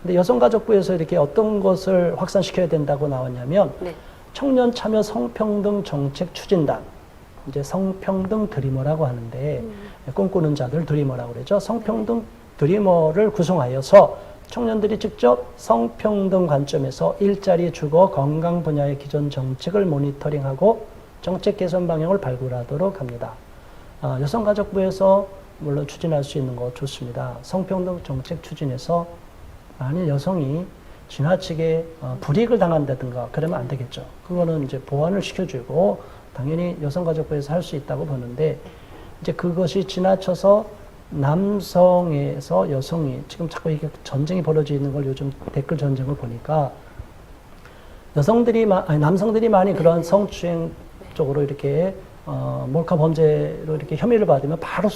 근데 여성가족부에서 이렇게 어떤 것을 확산시켜야 된다고 나왔냐면 네. 청년 참여 성평등 정책 추진단, 이제 성평등 드리머라고 하는데 꿈꾸는 자들 드리머라고 그러죠. 성평등 드리머를 구성하여서 청년들이 직접 성평등 관점에서 일자리, 주거, 건강 분야의 기존 정책을 모니터링하고 정책 개선 방향을 발굴하도록 합니다. 여성가족부에서 물론 추진할 수 있는 거 좋습니다. 성평등 정책 추진에서 만일 여성이 지나치게 불이익을 당한다든가 그러면 안 되겠죠. 그거는 이제 보완을 시켜주고 당연히 여성가족부에서 할 수 있다고 보는데 이제 그것이 지나쳐서 남성에서 여성이 지금 자꾸 이게 전쟁이 벌어지고 있는 걸 요즘 댓글 전쟁을 보니까 남성들이 많이 그런 성추행 쪽으로 이렇게 몰카 범죄로 이렇게 혐의를 받으면 바로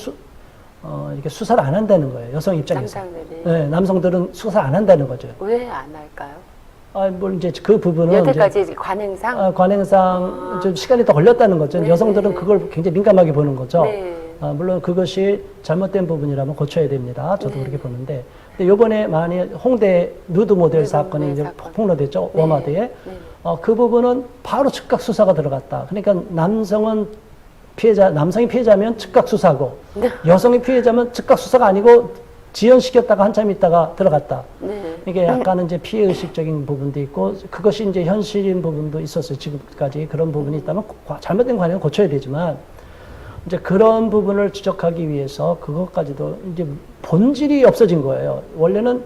이렇게 수사를 안 한다는 거예요. 여성 입장에서. 남성들이. 네, 남성들은 수사 안 한다는 거죠. 왜 안 할까요? 뭐 이제 그 부분은 여태까지 이제 관행상. 관행상 좀 시간이 더 걸렸다는 거죠. 네, 여성들은 네. 그걸 굉장히 민감하게 보는 거죠. 네. 물론 그것이 잘못된 부분이라면 고쳐야 됩니다. 저도 네. 그렇게 보는데. 근데 요번에 많이 홍대 누드 모델 사건이 이제 사건. 폭로됐죠. 네. 워마드에. 네. 그 부분은 바로 즉각 수사가 들어갔다. 그러니까 남성이 피해자면 즉각 수사고, 네. 여성이 피해자면 즉각 수사가 아니고 지연시켰다가 한참 있다가 들어갔다. 네. 이게 약간은 이제 피해의식적인 부분도 있고, 그것이 이제 현실인 부분도 있었어요. 지금까지 그런 부분이 있다면 잘못된 관행은 고쳐야 되지만, 이제 그런 부분을 지적하기 위해서 그것까지도 이제 본질이 없어진 거예요. 원래는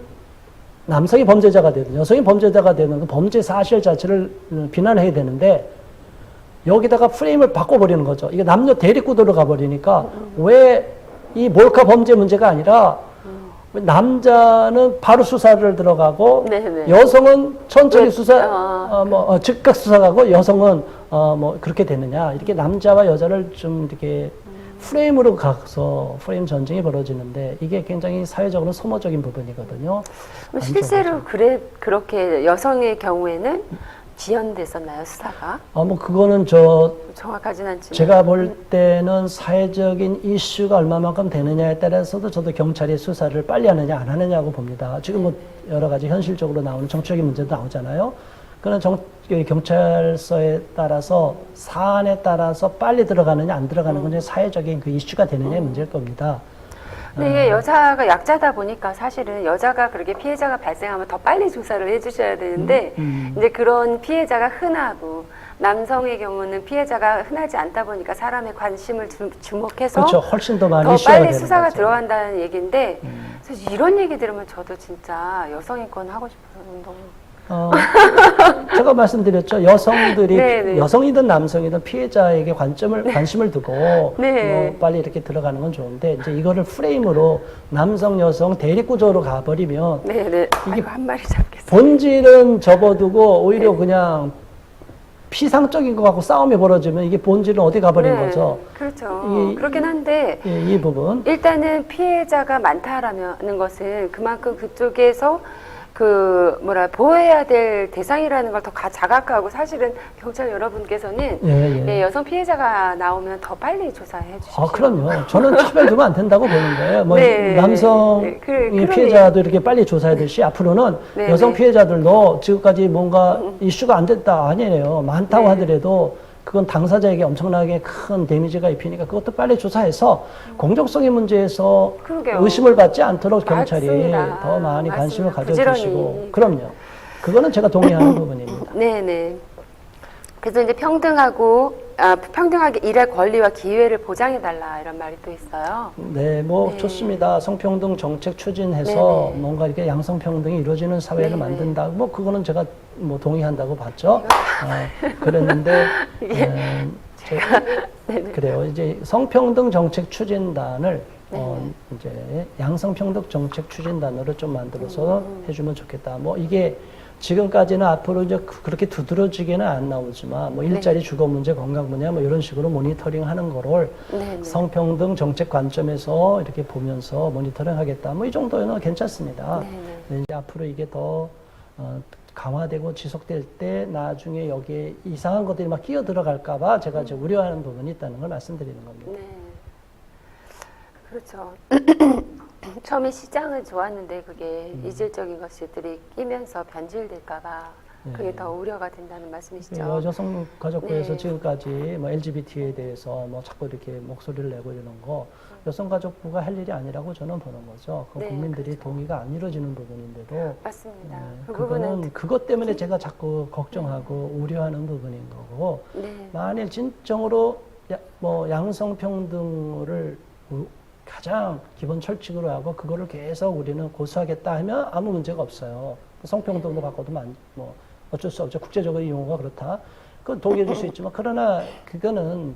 남성이 범죄자가 되든 여성이 범죄자가 되는 그 범죄 사실 자체를 비난해야 되는데 여기다가 프레임을 바꿔버리는 거죠. 이게 남녀 대립구도로 가버리니까 왜 이 몰카 범죄 문제가 아니라 남자는 바로 수사를 들어가고 네네. 여성은 천천히 수사, 아, 즉각 수사하고 여성은 뭐 그렇게 되느냐. 이렇게 남자와 여자를 좀 이렇게 프레임으로 가서 프레임 전쟁이 벌어지는데 이게 굉장히 사회적으로 소모적인 부분이거든요. 실제로 그렇게 여성의 경우에는 지연됐었나요, 수사가? 뭐 그거는 정확하진 않지만. 제가 볼 때는 사회적인 이슈가 얼마만큼 되느냐에 따라서도 저도 경찰이 수사를 빨리 하느냐 안 하느냐고 봅니다. 지금 뭐 여러 가지 현실적으로 나오는 정치적인 문제도 나오잖아요. 그런 경찰서에 따라서 사안에 따라서 빨리 들어가느냐 안 들어가는 건 사회적인 그 이슈가 되느냐의 문제일 겁니다. 근데 이게 여자가 약자다 보니까 사실은 여자가 그렇게 피해자가 발생하면 더 빨리 조사를 해주셔야 되는데 이제 그런 피해자가 흔하고 남성의 경우는 피해자가 흔하지 않다 보니까 사람의 관심을 주목해서 그렇죠. 훨씬 더 많이 더 이슈가 빨리 되는 수사가 거죠. 들어간다는 얘기인데 그래서 이런 얘기 들으면 저도 진짜 여성인권 하고 싶어서 너무 제가 말씀드렸죠. 여성들이 네네. 여성이든 남성이든 피해자에게 관심을 두고 네. 뭐 빨리 이렇게 들어가는 건 좋은데 이제 이거를 프레임으로 남성 여성 대립 구조로 가버리면 네네 이게 한 마리 잡겠어요. 본질은 접어두고 오히려 그냥 피상적인 거 갖고 싸움이 벌어지면 이게 본질은 어디 가버린 거죠. 그렇죠. 이- 그렇긴 한데 이 부분. 일단은 피해자가 많다라는 것은 그만큼 그쪽에서 보호해야 될 대상이라는 걸 더 자각하고 사실은 경찰 여러분께서는 예. 여성 피해자가 나오면 더 빨리 조사해 주십시오. 그럼요. 저는 차별 두면 안 된다고 보는 거예요. 뭐 네. 남성 네, 그러네. 피해자도 이렇게 빨리 조사하듯이 앞으로는 네, 여성 네. 피해자들도 지금까지 뭔가 이슈가 안 됐다 아니에요. 많다고 네. 하더라도 그건 당사자에게 엄청나게 큰 데미지가 입히니까 그것도 빨리 조사해서 공정성의 문제에서 그러게요. 의심을 받지 않도록 경찰이 맞습니다. 더 많이 맞습니다. 관심을 부지런히. 가져주시고 그럼요. 그거는 제가 동의하는 부분입니다. 네네. 그래서 이제 평등하게 일할 권리와 기회를 보장해달라 이런 말이 또 있어요. 네, 뭐 네. 좋습니다. 성평등 정책 추진해서 네네. 뭔가 이렇게 양성평등이 이루어지는 사회를 네네. 만든다. 뭐 그거는 제가 뭐 동의한다고 봤죠. 그랬는데 그래요. 이제 성평등 정책 추진단을 이제 양성평등 정책 추진단으로 좀 만들어서 해주면 좋겠다. 뭐 이게 지금까지는 앞으로 이제 그렇게 두드러지게는 안 나오지만 뭐 일자리 주거 문제, 건강 분야 뭐 이런 식으로 모니터링 하는 거를 네네. 성평등 정책 관점에서 이렇게 보면서 모니터링 하겠다. 뭐 이 정도는 괜찮습니다. 네네. 이제 앞으로 이게 더 강화되고 지속될 때 나중에 여기에 이상한 것들이 막 끼어 들어갈까봐 제가 이제 우려하는 부분이 있다는 걸 말씀드리는 겁니다. 네. 그렇죠. 처음에 시장은 좋았는데 그게 이질적인 것들이 끼면서 변질될까봐 그게 네. 더 우려가 된다는 말씀이시죠. 여성가족부에서 네. 지금까지 뭐 LGBT에 대해서 뭐 자꾸 이렇게 목소리를 내고 이러는 거 여성가족부가 할 일이 아니라고 저는 보는 거죠. 그 네, 국민들이 그렇죠. 동의가 안 이루어지는 부분인데도 맞습니다. 네, 그 그거는 부분은 그것 때문에 제가 자꾸 걱정하고 우려하는 부분인 거고 네. 만일 진정으로 뭐 양성평등을 가장 기본 철칙으로 하고 그거를 계속 우리는 고수하겠다 하면 아무 문제가 없어요. 성평등도 바꿔도 뭐 어쩔 수 없죠. 국제적으로 용어가 그렇다. 그건 동의해 줄 수 있지만 그러나 그거는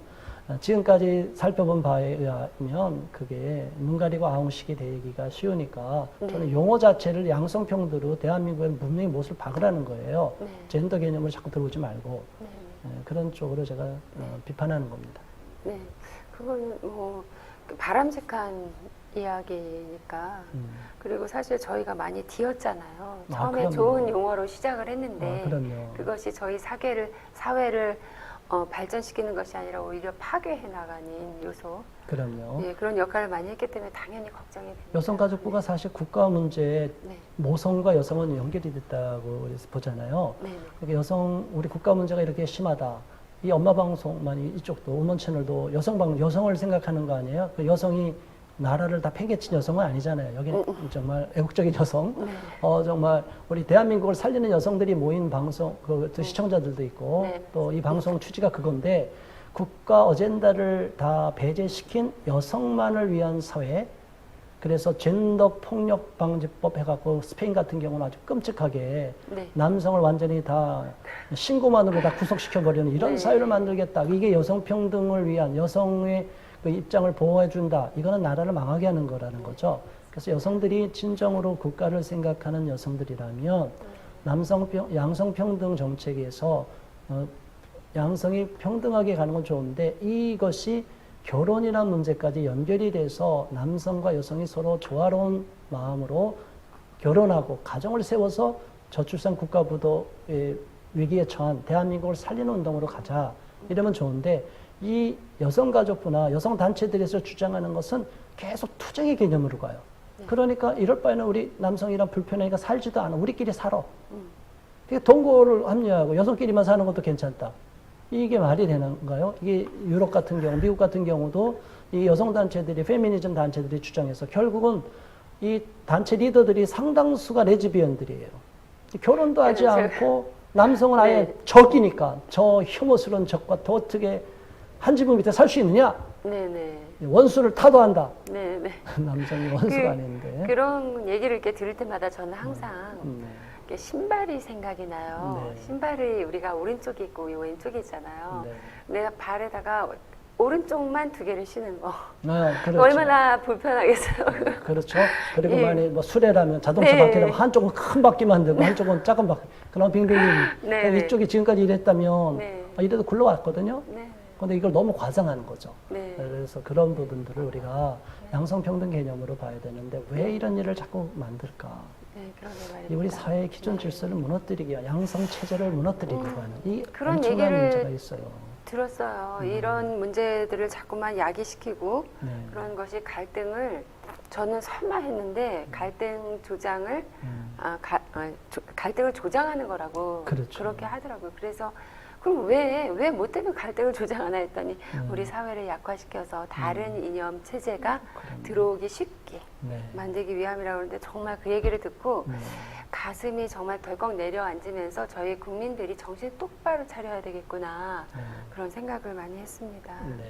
지금까지 살펴본 바에 의하면 그게 눈 가리고 아웅식이 되기가 쉬우니까 저는 용어 자체를 양성평등으로 대한민국의 문명의 못을 박으라는 거예요. 네. 젠더 개념을 자꾸 들어오지 말고 네. 그런 쪽으로 제가 비판하는 겁니다. 네. 그거는 뭐 바람직한 이야기니까. 그리고 사실 저희가 많이 뒤었잖아요. 처음에 그럼요. 좋은 용어로 시작을 했는데 그럼요. 그것이 저희 사회를 발전시키는 것이 아니라 오히려 파괴해 나가는 요소. 그럼요. 네, 그런 역할을 많이 했기 때문에 당연히 걱정이 됩니다. 여성가족부가 사실 국가 문제에 네. 모성과 여성은 연결이 됐다고 보잖아요. 네. 그러니까 우리 국가 문제가 이렇게 심하다. 이 엄마 방송만이 이쪽도 음원 채널도 여성을 생각하는 거 아니에요? 그 여성이 나라를 다 팽개친 여성은 아니잖아요. 여기는 정말 애국적인 여성, 네. 정말 우리 대한민국을 살리는 여성들이 모인 방송, 또 시청자들도 있고, 네. 또 이 방송 취지가 그건데, 국가 어젠다를 다 배제시킨 여성만을 위한 사회, 그래서 젠더 폭력 방지법 해갖고 스페인 같은 경우는 아주 끔찍하게 네. 남성을 완전히 다 신고만으로 다 구속시켜버리는 이런 네. 사회를 만들겠다. 이게 여성 평등을 위한 여성의 그 입장을 보호해준다. 이거는 나라를 망하게 하는 거라는 거죠. 그래서 여성들이 진정으로 국가를 생각하는 여성들이라면 양성평등 정책에서 양성이 평등하게 가는 건 좋은데 이것이 결혼이라는 문제까지 연결이 돼서 남성과 여성이 서로 조화로운 마음으로 결혼하고 가정을 세워서 저출산 국가부도의 위기에 처한 대한민국을 살리는 운동으로 가자. 이러면 좋은데 이 여성가족부나 여성단체들에서 주장하는 것은 계속 투쟁의 개념으로 가요. 그러니까 이럴 바에는 우리 남성이랑 불편하니까 살지도 않아. 우리끼리 살아. 동거를 합리화하고 여성끼리만 사는 것도 괜찮다. 이게 말이 되는가요? 이게 유럽 같은 경우, 미국 같은 경우도 이 여성단체들이, 페미니즘 단체들이 주장해서 결국은 이 단체 리더들이 상당수가 레즈비언들이에요. 결혼도 하지 않고 남성은 아예 네. 적이니까 저 혐오스러운 적과 더 어떻게 한 지붕 밑에 살 수 있느냐? 네네. 원수를 타도한다. 네네. 남성이 원수가 아닌데. 그런 얘기를 이렇게 들을 때마다 저는 항상 네. 이렇게 신발이 생각이 나요. 네. 신발이 우리가 오른쪽이 있고 왼쪽이 있잖아요. 네. 내가 발에다가 오른쪽만 2개를 신는 거. 그렇죠. 얼마나 불편하겠어요. 그렇죠. 그리고 예. 만약 뭐 수레라면 자동차 네. 바퀴라면 한쪽은 큰 바퀴만 되고 한쪽은 작은 바퀴. 그럼 빙빙. 네, 네. 이쪽이 지금까지 이랬다면 네. 이래도 굴러왔거든요. 네. 근데 이걸 너무 과장하는 거죠. 네. 그래서 그런 부분들을 우리가 양성평등 개념으로 봐야 되는데 왜 이런 일을 자꾸 만들까? 네, 그러게 이 말입니다. 우리 사회의 기존 질서를 무너뜨리기 위한 양성 체제를 무너뜨리려고 하는 이 그런 엄청난 얘기를 문제가 있어요. 들었어요. 이런 문제들을 자꾸만 야기시키고 네. 그런 것이 갈등을 저는 설마 했는데 갈등 조장을 갈등을 조장하는 거라고 그렇죠. 그렇게 하더라고요. 그래서 그럼 왜 뭐 때문에 갈등을 조장하나 했더니 우리 사회를 약화시켜서 다른 이념 체제가 들어오기 쉽게 네. 만들기 위함이라고 그러는데 정말 그 얘기를 듣고 네. 가슴이 정말 덜컥 내려앉으면서 저희 국민들이 정신 똑바로 차려야 되겠구나 네. 그런 생각을 많이 했습니다. 네.